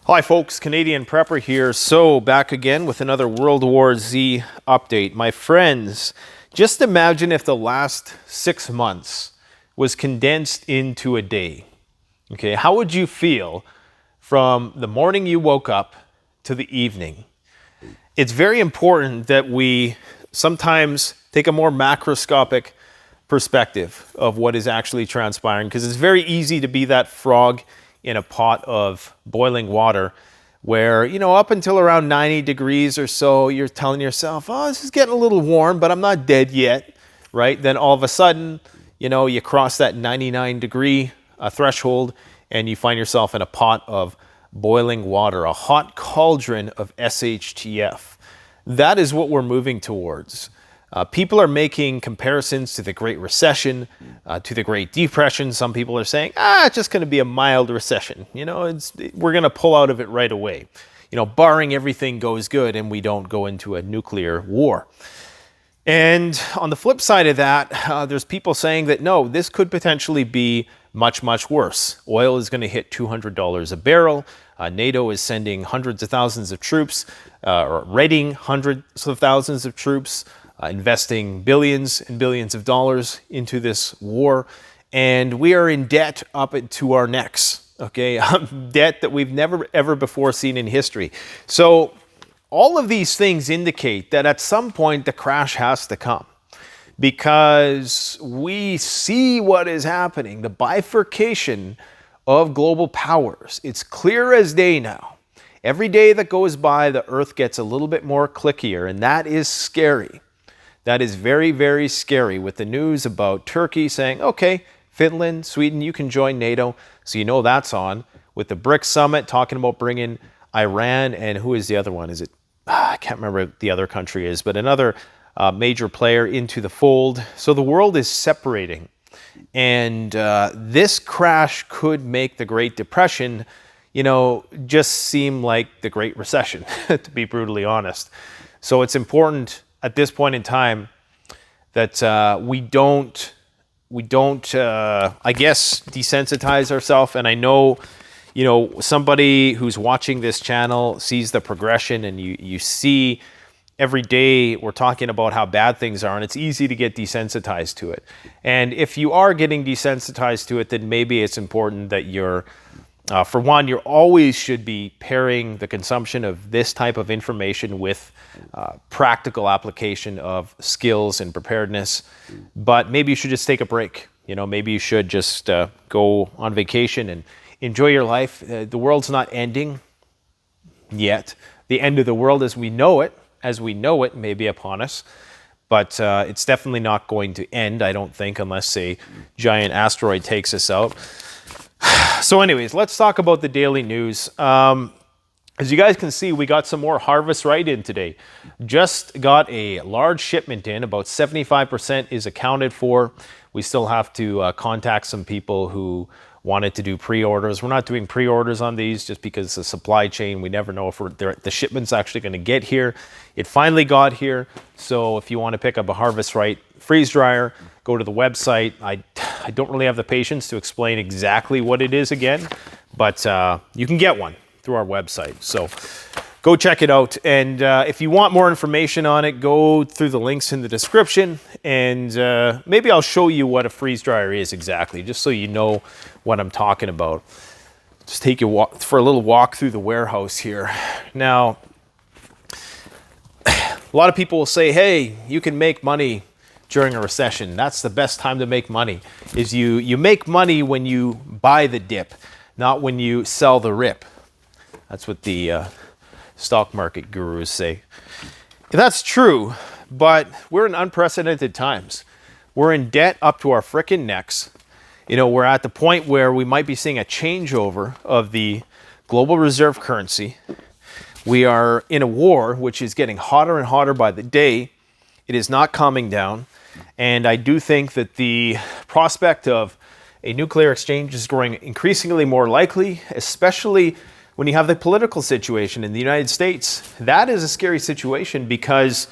Hi folks, Canadian Prepper here. So back again with another World War Z update. My friends, just imagine if the last 6 months was condensed into a day. Okay, how would you feel from the morning you woke up to the evening? It's very important that we sometimes take a more macroscopic perspective of what is actually transpiring, because it's very easy to be that frog in a pot of boiling water where, up until around 90 degrees or so, you're telling yourself, oh, this is getting a little warm, but I'm not dead yet, right? Then all of a sudden, you cross that 99-degree threshold and you find yourself in a pot of boiling water, a hot cauldron of SHTF. That is what we're moving towards. People are making comparisons to the Great Recession, to the Great Depression. Some people are saying, it's just going to be a mild recession. We're going to pull out of it right away. Barring everything goes good and we don't go into a nuclear war. And on the flip side of that, there's people saying that, no, this could potentially be much, much worse. Oil is going to hit $200 a barrel. NATO is sending hundreds of thousands of troops, or readying hundreds of thousands of troops, investing billions and billions of dollars into this war, and we are in debt up to our necks, okay? Debt that we've never ever before seen in history. So all of these things indicate that at some point the crash has to come, because we see what is happening, the bifurcation of global powers. It's clear as day now. Every day that goes by, the earth gets a little bit more clickier, and that is scary. That is very, very scary, with the news about Turkey saying, okay, Finland, Sweden, you can join NATO. So that's on. With the BRICS summit talking about bringing Iran, and who is the other one? Is it, I can't remember what the other country is, but another major player into the fold. So the world is separating. And this crash could make the Great Depression, just seem like the Great Recession, to be brutally honest. So it's important at this point in time that we don't, I guess, desensitize ourselves. And I know, somebody who's watching this channel sees the progression, and you see every day we're talking about how bad things are, and it's easy to get desensitized to it. And if you are getting desensitized to it, then maybe it's important that you're, for one, you always should be pairing the consumption of this type of information with practical application of skills and preparedness. But maybe you should just take a break. Maybe you should just go on vacation and enjoy your life. The world's not ending yet. The end of the world as we know it may be upon us. But it's definitely not going to end, I don't think, unless a giant asteroid takes us out. So anyways, let's talk about the daily news. As you guys can see, we got some more harvest right in today. Just got a large shipment in, about 75% is accounted for. We still have to contact some people who wanted to do pre-orders. We're not doing pre-orders on these just because the supply chain, we never know if the shipment's actually going to get here. It finally got here. So if you want to pick up a Harvest Right freeze dryer, go to the website. I don't really have the patience to explain exactly what it is again, but you can get one through our website. So go check it out. And if you want more information on it, go through the links in the description, and maybe I'll show you what a freeze dryer is exactly, just so you know what I'm talking about. Just take you for a little walk through the warehouse here. Now, a lot of people will say, hey, you can make money during a recession. That's the best time to make money, is you make money when you buy the dip, not when you sell the rip. That's what the stock market gurus say. That's true, but we're in unprecedented times. We're in debt up to our frickin' necks. We're at the point where we might be seeing a changeover of the global reserve currency. We are in a war which is getting hotter and hotter by the day. It is not calming down. And I do think that the prospect of a nuclear exchange is growing increasingly more likely, especially when you have the political situation in the United States. That is a scary situation, because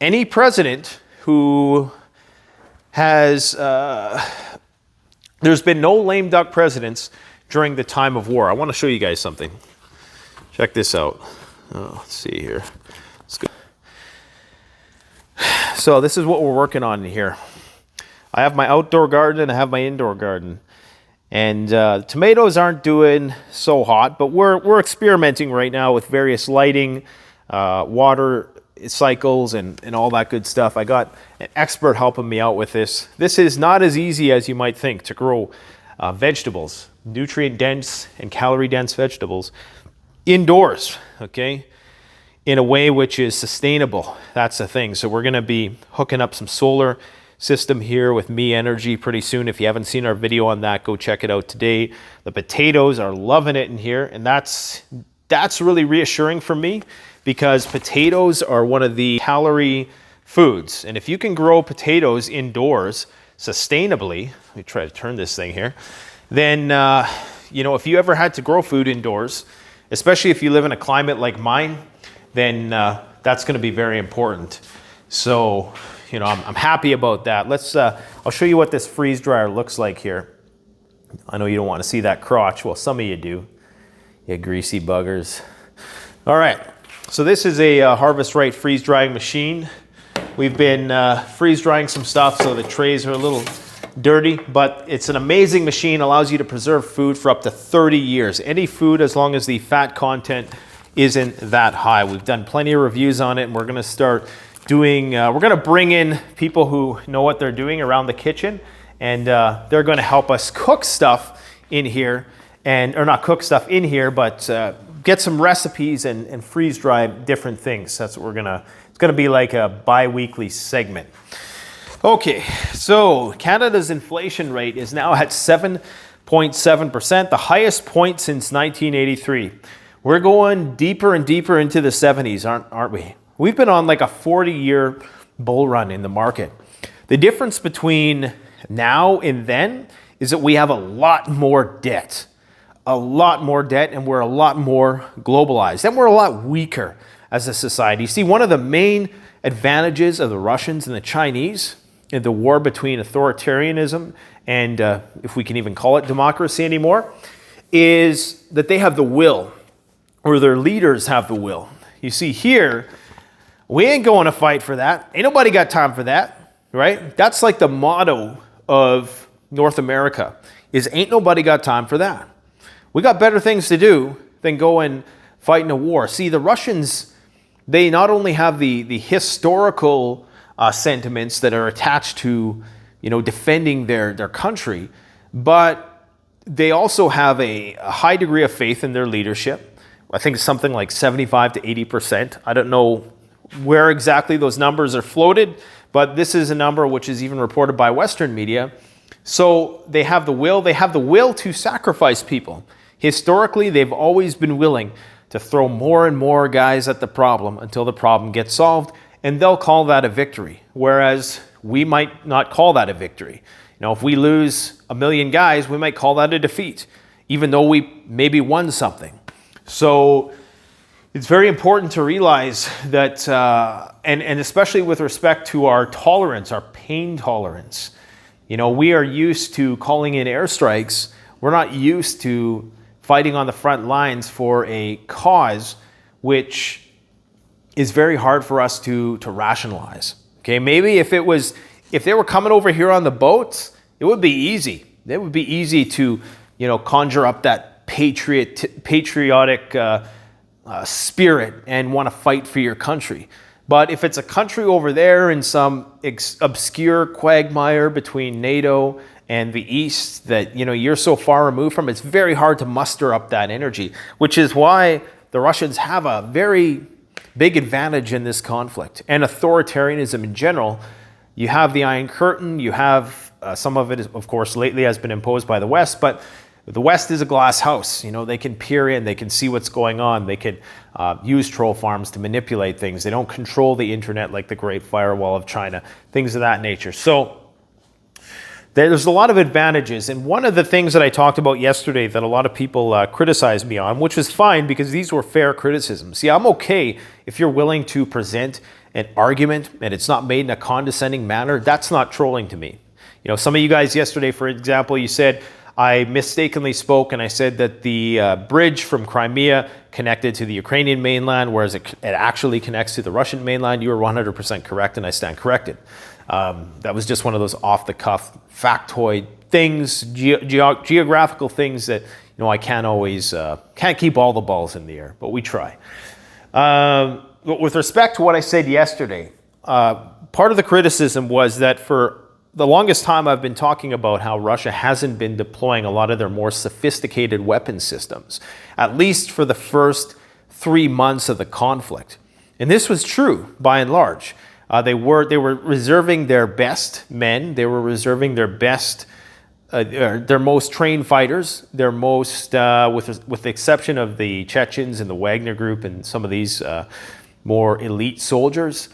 any president who has, there's been no lame duck presidents during the time of war. I want to show you guys something. Check this out. Oh, let's see here. Let's go. So this is what we're working on here. I have my outdoor garden and I have my indoor garden. And tomatoes aren't doing so hot, but we're experimenting right now with various lighting, water cycles, and all that good stuff. I got an expert helping me out with this. This is not as easy as you might think to grow vegetables, nutrient-dense and calorie-dense vegetables, indoors, okay, in a way which is sustainable. That's the thing. So we're going to be hooking up some solar system here with Me Energy pretty soon. If you haven't seen our video on that, go check it out today. The potatoes are loving it in here, and that's really reassuring for me, because potatoes are one of the calorie foods. And if you can grow potatoes indoors sustainably, let me try to turn this thing here, then if you ever had to grow food indoors, especially if you live in a climate like mine, then that's going to be very important. So I'm happy about that. I'll show you what this freeze dryer looks like here. I know you don't want to see that crotch. Well, some of you do. You greasy buggers. All right. So this is a Harvest Right freeze drying machine. We've been freeze drying some stuff, so the trays are a little dirty, but it's an amazing machine. Allows you to preserve food for up to 30 years. Any food, as long as the fat content isn't that high. We've done plenty of reviews on it, and we're going to start we're going to bring in people who know what they're doing around the kitchen, and they're going to help us cook stuff in here, or not cook stuff in here, but get some recipes and freeze dry different things. That's what it's going to be like a bi-weekly segment. Okay, so Canada's inflation rate is now at 7.7%, the highest point since 1983. We're going deeper and deeper into the 70s, aren't we? We've been on like a 40-year bull run in the market. The difference between now and then is that we have a lot more debt. And we're a lot more globalized, and we're a lot weaker as a society. See, one of the main advantages of the Russians and the Chinese in the war between authoritarianism and, if we can even call it democracy anymore, is that they have the will, or their leaders have the will. You see here, we ain't going to fight for that. Ain't nobody got time for that, right? That's like the motto of North America, is ain't nobody got time for that. We got better things to do than go and fight in a war. See, the Russians, they not only have the historical sentiments that are attached to, defending their country, but they also have a high degree of faith in their leadership. I think it's something like 75 to 80%. I don't know where exactly those numbers are floated, but this is a number which is even reported by Western media. So they have the will to sacrifice people. Historically, they've always been willing to throw more and more guys at the problem until the problem gets solved, and they'll call that a victory, whereas we might not call that a victory. If we lose 1 million guys, we might call that a defeat, even though we maybe won something. So it's very important to realize that, and especially with respect to our tolerance, our pain tolerance. We are used to calling in airstrikes. We're not used to fighting on the front lines for a cause which is very hard for us to rationalize. Okay, maybe if they were coming over here on the boats, it would be easy. It would be easy to, conjure up that patriotic spirit and want to fight for your country. But if it's a country over there in some obscure quagmire between Nato and the East that you're so far removed from, it's very hard to muster up that energy, which is why the Russians have a very big advantage in this conflict. And authoritarianism in general, you have the Iron Curtain, you have some of it, of course, lately has been imposed by the West, but the West is a glass house. They can peer in, they can see what's going on, they can use troll farms to manipulate things. They don't control the internet like the Great Firewall of China, things of that nature. So there's a lot of advantages. And one of the things that I talked about yesterday that a lot of people criticized me on, which was fine because these were fair criticisms. See, I'm okay if you're willing to present an argument and it's not made in a condescending manner. That's not trolling to me. Some of you guys yesterday, for example, you said, I mistakenly spoke and I said that the bridge from Crimea connected to the Ukrainian mainland, whereas it actually connects to the Russian mainland. You were 100% correct, and I stand corrected. That was just one of those off-the-cuff factoid things, geographical things that I can't always can't keep all the balls in the air, but we try. But with respect to what I said yesterday, part of the criticism was that for the longest time I've been talking about how Russia hasn't been deploying a lot of their more sophisticated weapon systems, at least for the first 3 months of the conflict. And this was true by and large. They were reserving their best men. They were reserving their best, their most trained fighters. Their most, with the exception of the Chechens and the Wagner Group and some of these more elite soldiers,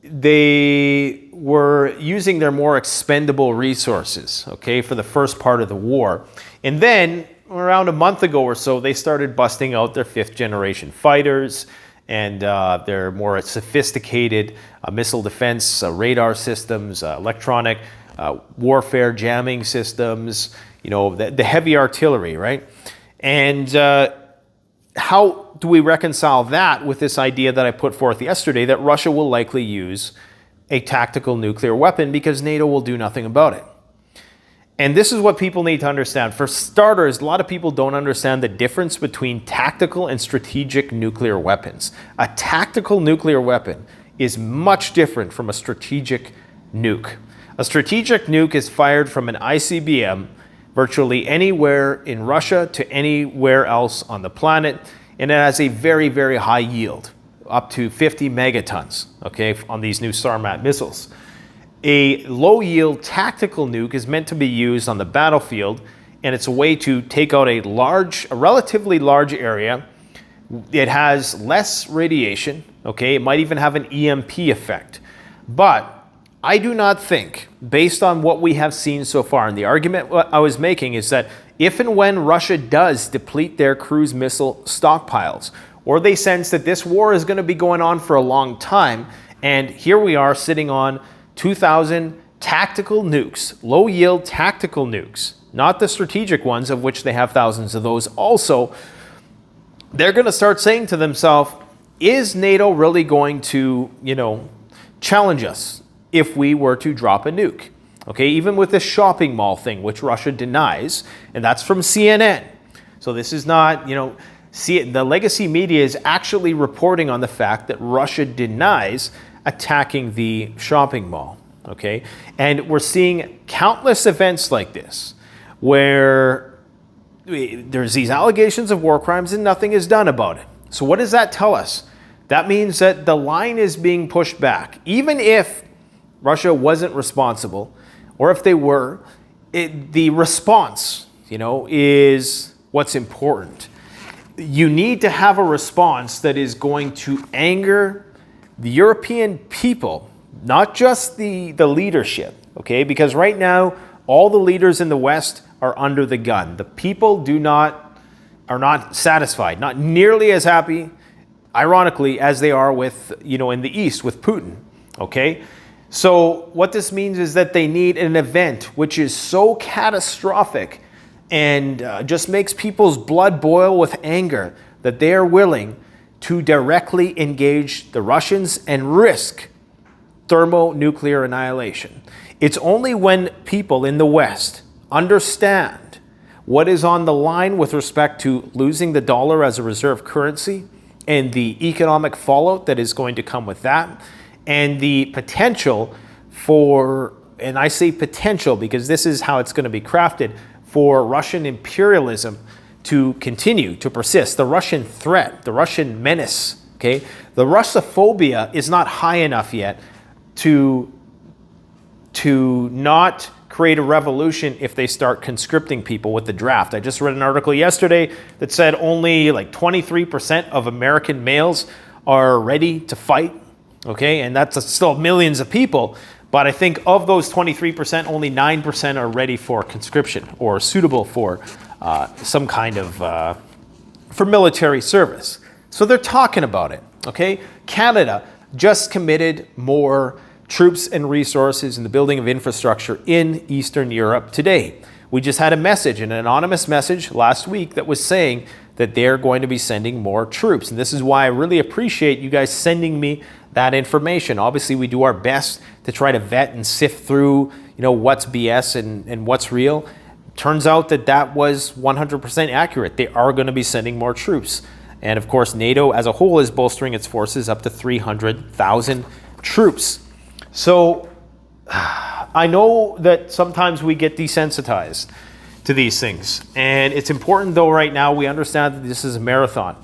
they were using their more expendable resources, okay, for the first part of the war. And then around a month ago or so, they started busting out their 5th generation fighters and their more sophisticated missile defense radar systems, electronic warfare jamming systems, the heavy artillery, right? And how do we reconcile that with this idea that I put forth yesterday that Russia will likely use a tactical nuclear weapon because NATO will do nothing about it? And this is what people need to understand. For starters, a lot of people don't understand the difference between tactical and strategic nuclear weapons. A tactical nuclear weapon is much different from a strategic nuke. A strategic nuke is fired from an ICBM virtually anywhere in Russia to anywhere else on the planet, and it has a very, very high yield, up to 50 megatons, okay, on these new Sarmat missiles. A low-yield tactical nuke is meant to be used on the battlefield, and it's a way to take out a relatively large area. It has less radiation, okay? It might even have an EMP effect. But I do not think, based on what we have seen so far, and the argument I was making is that if and when Russia does deplete their cruise missile stockpiles, or they sense that this war is going to be going on for a long time, and here we are sitting on 2,000 tactical nukes, low-yield tactical nukes, not the strategic ones, of which they have thousands of those also, they're going to start saying to themselves, is NATO really going to, challenge us if we were to drop a nuke? Okay, even with this shopping mall thing, which Russia denies, and that's from CNN. So this is not, the legacy media is actually reporting on the fact that Russia denies attacking the shopping mall, okay? And we're seeing countless events like this where there's these allegations of war crimes and nothing is done about it. So what does that tell us? That means that the line is being pushed back. Even if Russia wasn't responsible, or if they were, the response, is what's important. You need to have a response that is going to anger the European people, not just the leadership, okay? Because right now, all the leaders in the West are under the gun. The people are not satisfied, not nearly as happy, ironically, as they are with, in the East with Putin, okay? So what this means is that they need an event which is so catastrophic and just makes people's blood boil with anger that they are willing to directly engage the Russians and risk thermonuclear annihilation. It's only when people in the West understand what is on the line with respect to losing the dollar as a reserve currency and the economic fallout that is going to come with that, and the potential for, and I say potential because this is how it's going to be crafted, for Russian imperialism to continue to persist. The Russian threat, the Russian menace, okay? The Russophobia is not high enough yet to not create a revolution if they start conscripting people with the draft. I just read an article yesterday that said only like 23% of American males are ready to fight, okay? And that's still millions of people. But I think of those 23%, only 9% are ready for conscription or suitable for some kind of, for military service. So they're talking about it, okay? Canada just committed more troops and resources in the building of infrastructure in Eastern Europe today. we just had a message, an anonymous message last week that was saying that they're going to be sending more troops. And this is why I really appreciate you guys sending me that information. Obviously, we do our best to try to vet and sift through, what's BS and what's real. Turns out that was 100% accurate. They are going to be sending more troops. And of course, NATO as a whole is bolstering its forces up to 300,000 troops. So I know that sometimes we get desensitized to these things. And it's important, though, right now we understand that this is a marathon.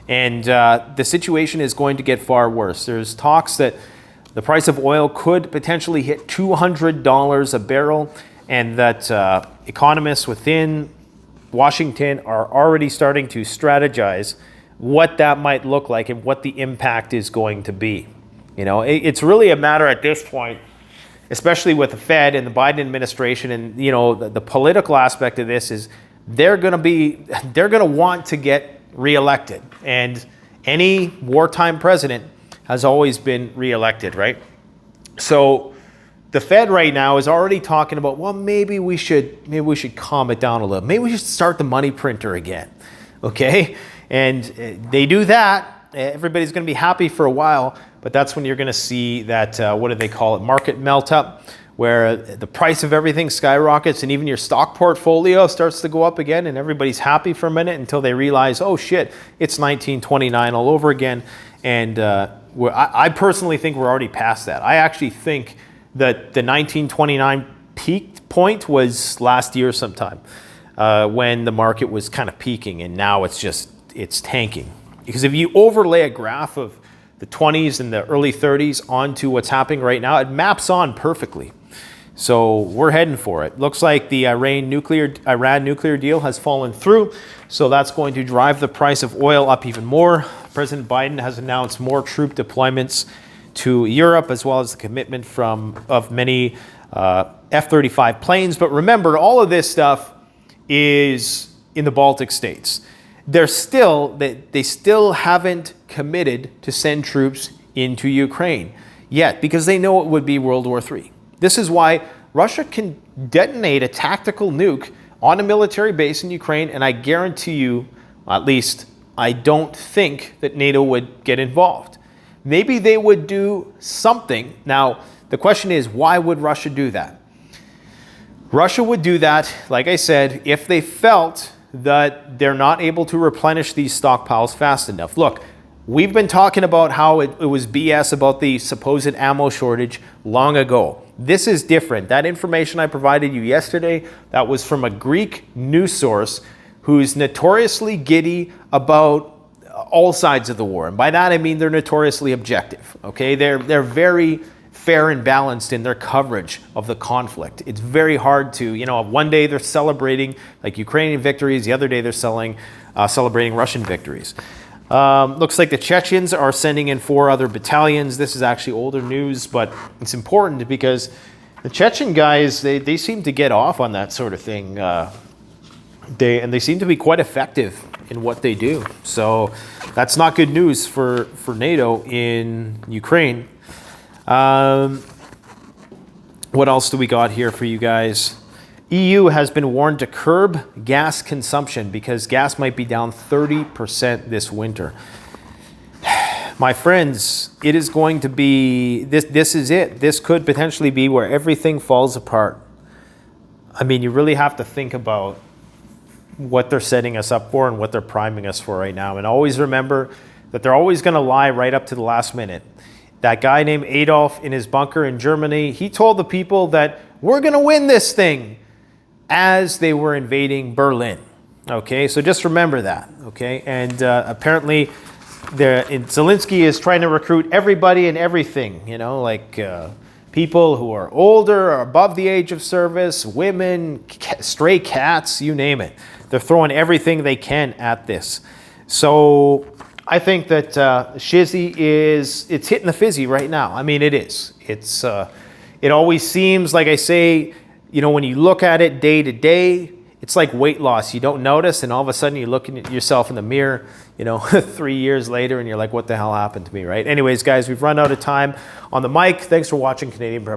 And the situation is going to get far worse. There's talks that the price of oil could potentially hit $200 a barrel, and that economists within Washington are already starting to strategize what that might look like and what the impact is going to be. It's really a matter at this point, especially with the Fed and the Biden administration, and the political aspect of this is they're going to want to get reelected, and any wartime president has always been reelected, right? So the Fed right now is already talking about, well, maybe we should calm it down a little. Maybe we should start the money printer again, okay? And they do that, everybody's going to be happy for a while, but that's when you're going to see that, what do they call it, market melt up, where the price of everything skyrockets and even your stock portfolio starts to go up again, and everybody's happy for a minute until they realize, oh shit, it's 1929 all over again. And I personally think we're already past that. I actually think that the 1929 peak point was last year sometime, when the market was kind of peaking, and now it's tanking. Because if you overlay a graph of the 20s and the early 30s onto what's happening right now, it maps on perfectly. So we're heading for it. Looks like the Iran nuclear deal has fallen through, so that's going to drive the price of oil up even more. President Biden has announced more troop deployments to Europe, as well as the commitment of many F-35 planes. But remember, all of this stuff is in the Baltic states. They still haven't committed to send troops into Ukraine yet, because they know it would be World War III. This is why Russia can detonate a tactical nuke on a military base in Ukraine, and I guarantee you, at least I don't think that NATO would get involved. Maybe they would do something. Now, the question is, why would Russia do that? Russia would do that, like I said, if they felt that they're not able to replenish these stockpiles fast enough. Look, we've been talking about how it was BS about the supposed ammo shortage long ago. This is different. That information I provided you yesterday, that was from a Greek news source who's notoriously giddy about all sides of the war. And by that I mean they're notoriously objective. Okay, they're very fair and balanced in their coverage of the conflict. It's very hard to, one day they're celebrating like Ukrainian victories, the other day they're celebrating Russian victories. Looks like the Chechens are sending in 4 other battalions. This is actually older news, but it's important because the Chechen guys, they seem to get off on that sort of thing. They seem to be quite effective in what they do. So that's not good news for NATO in Ukraine. What else do we got here for you guys? EU has been warned to curb gas consumption because gas might be down 30% this winter. My friends, it is going to be, this is it. This could potentially be where everything falls apart. I mean, you really have to think about what they're setting us up for and what they're priming us for right now. And always remember that they're always going to lie right up to the last minute. That guy named Adolf in his bunker in Germany, he told the people that we're going to win this thing as they were invading Berlin. Okay, so just remember that. Okay, and apparently Zelensky is trying to recruit everybody and everything, like people who are older or above the age of service, women, stray cats, you name it. They're throwing everything they can at this. So I think that Shizzy it's hitting the fizzy right now. I mean, it is. It always seems, like I say, when you look at it day to day, it's like weight loss. You don't notice, and all of a sudden you're looking at yourself in the mirror, 3 years later, and you're like, what the hell happened to me, right? Anyways, guys, we've run out of time on the mic. Thanks for watching Canadian Preparedness.